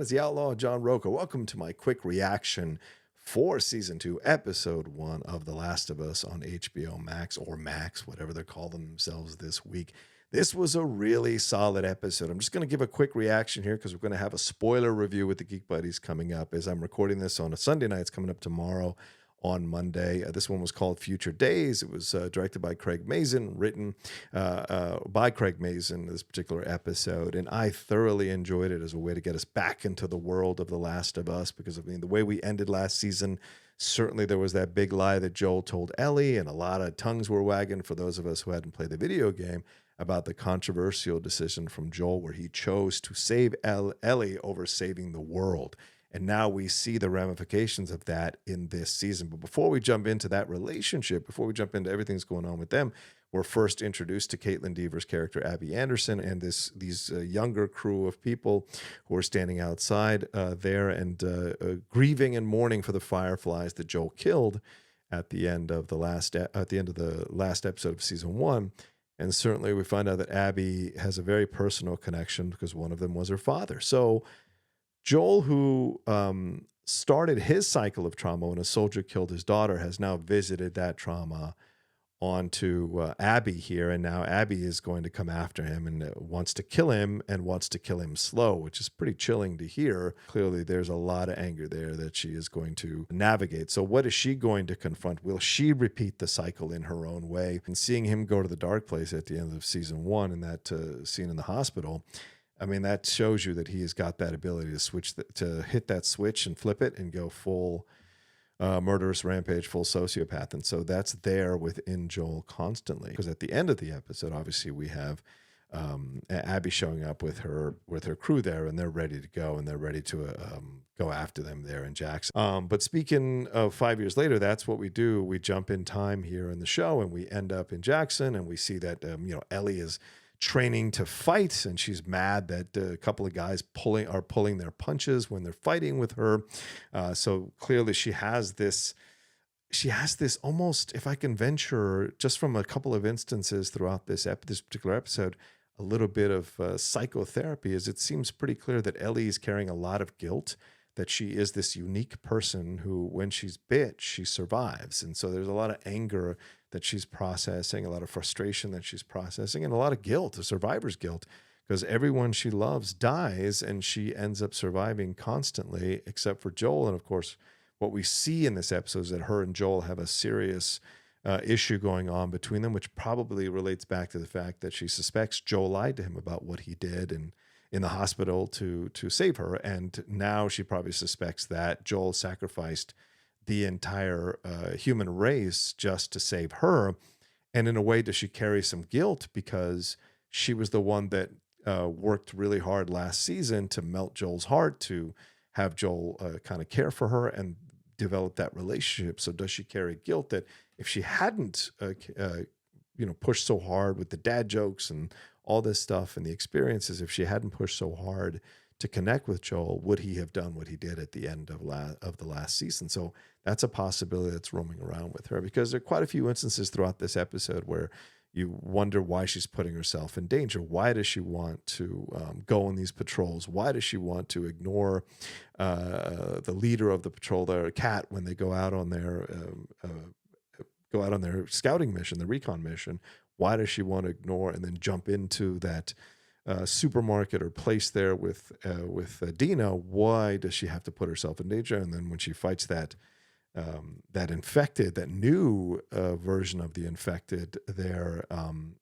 is the Outlaw John Roca. Welcome to my quick reaction for Season 2, Episode 1 of The Last of Us on HBO Max, or Max, whatever they're calling themselves this week. This was a really solid episode. I'm just going to give a quick reaction here because we're going to have a spoiler review with the Geek Buddies coming up. As I'm recording this on a Sunday night, it's coming up tomorrow on Monday. This one was called Future Days. It was directed by Craig Mazin, written by Craig Mazin, this particular episode. And I thoroughly enjoyed it as a way to get us back into the world of The Last of Us, because I mean, the way we ended last season, certainly there was that big lie that Joel told Ellie, and a lot of tongues were wagging for those of us who hadn't played the video game about the controversial decision from Joel where he chose to save Ellie over saving the world. And now we see the ramifications of that in this season. But before we jump into that relationship, before we jump into everything that's going on with them, we're first introduced to Kaitlyn Dever's character, Abby Anderson, and these younger crew of people who are standing outside there and grieving and mourning for the fireflies that Joel killed at the end of the last episode of season 1. And certainly we find out that Abby has a very personal connection because one of them was her father. So Joel, who started his cycle of trauma when a soldier killed his daughter, has now visited that trauma onto Abby here. And now Abby is going to come after him and wants to kill him, and wants to kill him slow, which is pretty chilling to hear. Clearly, there's a lot of anger there that she is going to navigate. So what is she going to confront? Will she repeat the cycle in her own way? And seeing him go to the dark place at the end of season 1 in that scene in the hospital, I mean, that shows you that he has got that ability to to hit that switch and flip it and go full murderous rampage, full sociopath. And so that's there within Joel constantly. Because at the end of the episode, obviously, we have Abby showing up with her crew there, and they're ready to go, and they're ready to go after them there in Jackson. But speaking of 5 years later, that's what we do. We jump in time here in the show, and we end up in Jackson, and we see that Ellie is training to fight, and she's mad that a couple of guys are pulling their punches when they're fighting with her. So clearly she has this almost, if I can venture, just from a couple of instances throughout this particular episode, a little bit of psychotherapy, as it seems pretty clear that Ellie is carrying a lot of guilt, that she is this unique person who, when she's bit, she survives. And so there's a lot of anger that she's processing, a lot of frustration that she's processing, and a lot of guilt, a survivor's guilt, because everyone she loves dies, and she ends up surviving constantly, except for Joel. And of course, what we see in this episode is that her and Joel have a serious issue going on between them, which probably relates back to the fact that she suspects Joel lied to him about what he did and in the hospital to save her. And now she probably suspects that Joel sacrificed the entire human race just to save her. And in a way, does she carry some guilt because she was the one that worked really hard last season to melt Joel's heart, to have Joel kind of care for her and develop that relationship? So does she carry guilt that if she hadn't pushed so hard with the dad jokes and all this stuff and the experiences, if she hadn't pushed so hard to connect with Joel, would he have done what he did at the end of the last season? So that's a possibility that's roaming around with her, because there are quite a few instances throughout this episode where you wonder why she's putting herself in danger. Why does she want to go on these patrols? Why does she want to ignore the leader of the patrol, their cat, when they go out on their scouting mission, the recon mission? Why does she want to ignore and then jump into that supermarket or place there with Dina? Why does she have to put herself in danger? And then when she fights that new version of the infected there,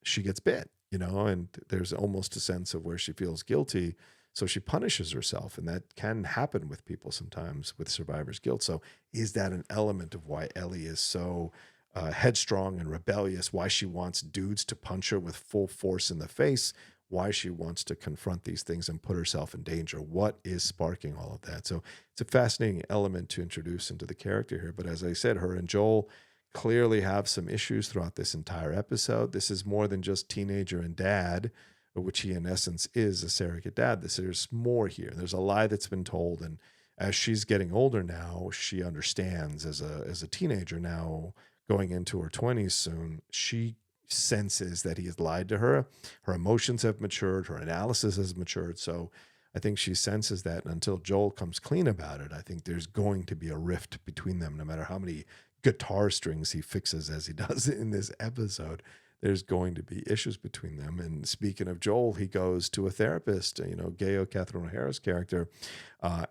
she gets bit, and there's almost a sense of where she feels guilty. So she punishes herself, and that can happen with people sometimes with survivor's guilt. So is that an element of why Ellie is so headstrong and rebellious, why she wants dudes to punch her with full force in the face, why she wants to confront these things and put herself in danger? What is sparking all of that? So it's a fascinating element to introduce into the character here. But as I said, her and Joel clearly have some issues throughout this entire episode. This is more than just teenager and dad, which he in essence is, a surrogate dad. There's more here. There's a lie that's been told, and as she's getting older now, she understands, as a teenager now, going into her 20s soon, she senses that he has lied to her. Her emotions have matured. Her analysis has matured. So I think she senses that, and until Joel comes clean about it, I think there's going to be a rift between them, no matter how many guitar strings he fixes as he does in this episode. There's going to be issues between them. And speaking of Joel, he goes to a therapist, Gayo, Catherine O'Hara's character,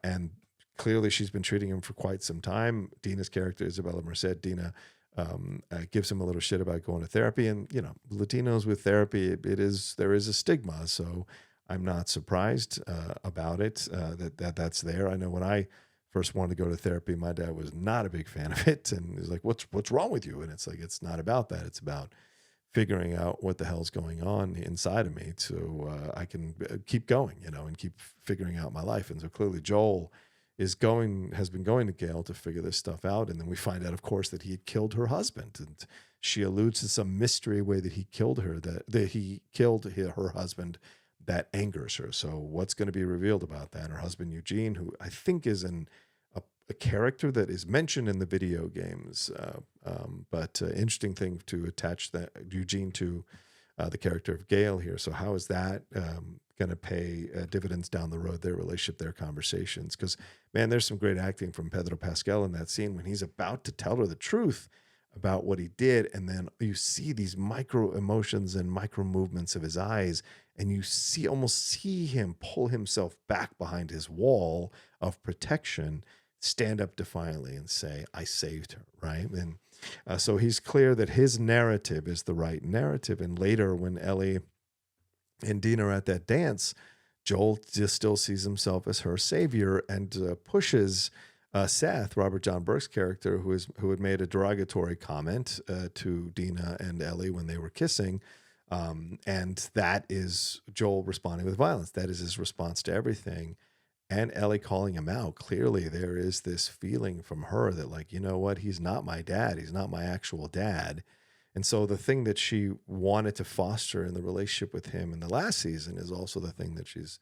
and clearly she's been treating him for quite some time. Dina's character, Isabella Merced, Dina, gives him a little shit about going to therapy. And, Latinos with therapy, there is a stigma. So I'm not surprised about it, that's there. I know when I first wanted to go to therapy, my dad was not a big fan of it. And he's like, what's wrong with you? And it's like, it's not about that. It's about figuring out what the hell's going on inside of me so I can keep going, and keep figuring out my life. And so clearly Joel has been going to Gail to figure this stuff out. And then we find out, of course, that he had killed her husband. And she alludes to some mystery way that he killed her, that he killed her husband, that angers her. So what's going to be revealed about that? Her husband, Eugene, who I think is a character that is mentioned in the video games, but interesting thing to attach that Eugene to the character of Gail here. So how is that going to pay dividends down the road, their relationship, their conversations? Because, man, there's some great acting from Pedro Pascal in that scene when he's about to tell her the truth about what he did, and then you see these micro emotions and micro movements of his eyes, and you almost see him pull himself back behind his wall of protection, stand up defiantly and say, I saved her, right? And so he's clear that his narrative is the right narrative. And later when Ellie and Dina are at that dance, Joel just still sees himself as her savior and pushes Seth, Robert John Burke's character, who had made a derogatory comment to Dina and Ellie when they were kissing. And that is Joel responding with violence. That is his response to everything. And Ellie calling him out. Clearly, there is this feeling from her that, like, you know what? He's not my dad. He's not my actual dad. And so the thing that she wanted to foster in the relationship with him in the last season is also the thing that she's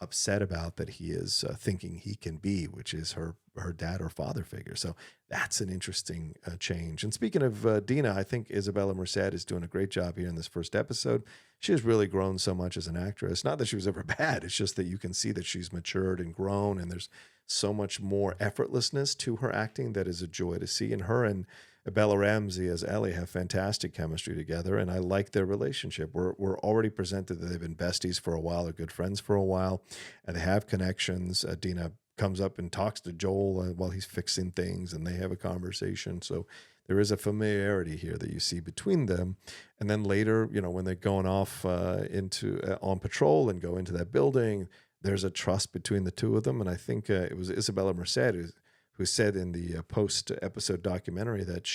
upset about, that he is thinking he can be, which is her dad or father figure. So that's an interesting change. And speaking of Dina, I think Isabella Merced is doing a great job here in this first episode. She has really grown so much as an actress. Not that she was ever bad. It's just that you can see that she's matured and grown, and there's so much more effortlessness to her acting that is a joy to see. And her and Bella Ramsey as Ellie have fantastic chemistry together, and I like their relationship. We're already presented that they've been besties for a while, they're good friends for a while, and they have connections. Dina comes up and talks to Joel while he's fixing things, and they have a conversation. So there is a familiarity here that you see between them. And then later, when they're going off on patrol and go into that building, there's a trust between the two of them. And I think it was Isabella Merced who said in the post-episode documentary that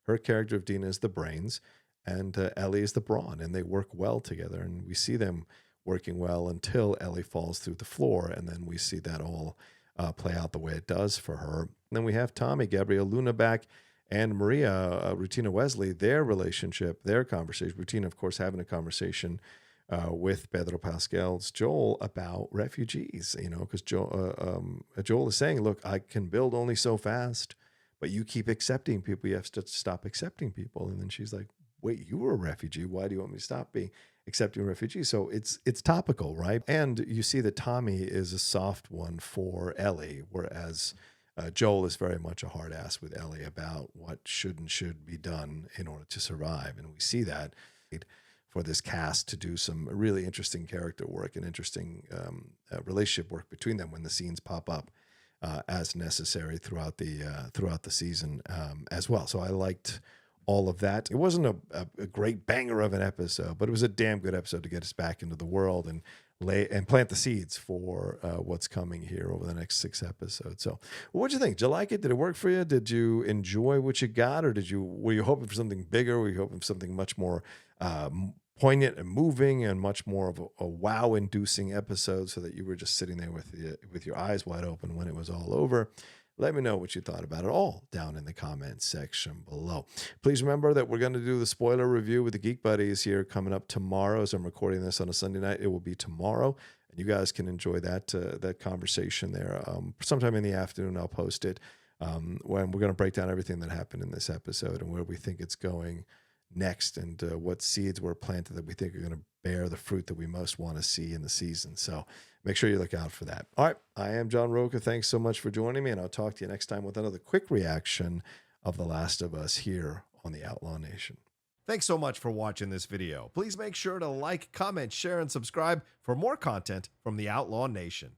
her character of Dina is the brains and Ellie is the brawn, and they work well together. And we see them working well until Ellie falls through the floor, and then we see that all play out the way it does for her. And then we have Tommy, Gabriel Luna back, and Maria, Rutina Wesley, their relationship, their conversation. Rutina, of course, having a conversation with Pedro Pascal's Joel about refugees, because Joel is saying, look, I can build only so fast, but you keep accepting people. You have to stop accepting people. And then she's like, wait, you were a refugee. Why do you want me to stop accepting refugees? So it's topical, right? And you see that Tommy is a soft one for Ellie, whereas Joel is very much a hard ass with Ellie about what should be done in order to survive. And we see that for this cast to do some really interesting character work and interesting relationship work between them when the scenes pop up as necessary throughout the season as well. So I liked all of that. It wasn't a great banger of an episode, but it was a damn good episode to get us back into the world and plant the seeds for what's coming here over the next 6 episodes. So what'd you think? Did you like it? Did it work for you? Did you enjoy what you got? Or were you hoping for something bigger? Were you hoping for something much more poignant and moving and much more of a wow-inducing episode so that you were just sitting there with your eyes wide open when it was all over? Let me know what you thought about it all down in the comments section below. Please remember that we're going to do the spoiler review with the Geek Buddies here coming up tomorrow. As I'm recording this on a Sunday night, it will be tomorrow, and you guys can enjoy that conversation there. Sometime in the afternoon, I'll post it when we're going to break down everything that happened in this episode and where we think it's going next, and what seeds were planted that we think are going to bear the fruit that we most want to see in the season. So make sure you look out for that. All right. I am John Roca. Thanks so much for joining me, and I'll talk to you next time with another quick reaction of The Last of Us here on the Outlaw Nation. Thanks so much for watching this video. Please make sure to like, comment, share, and subscribe for more content from the Outlaw Nation.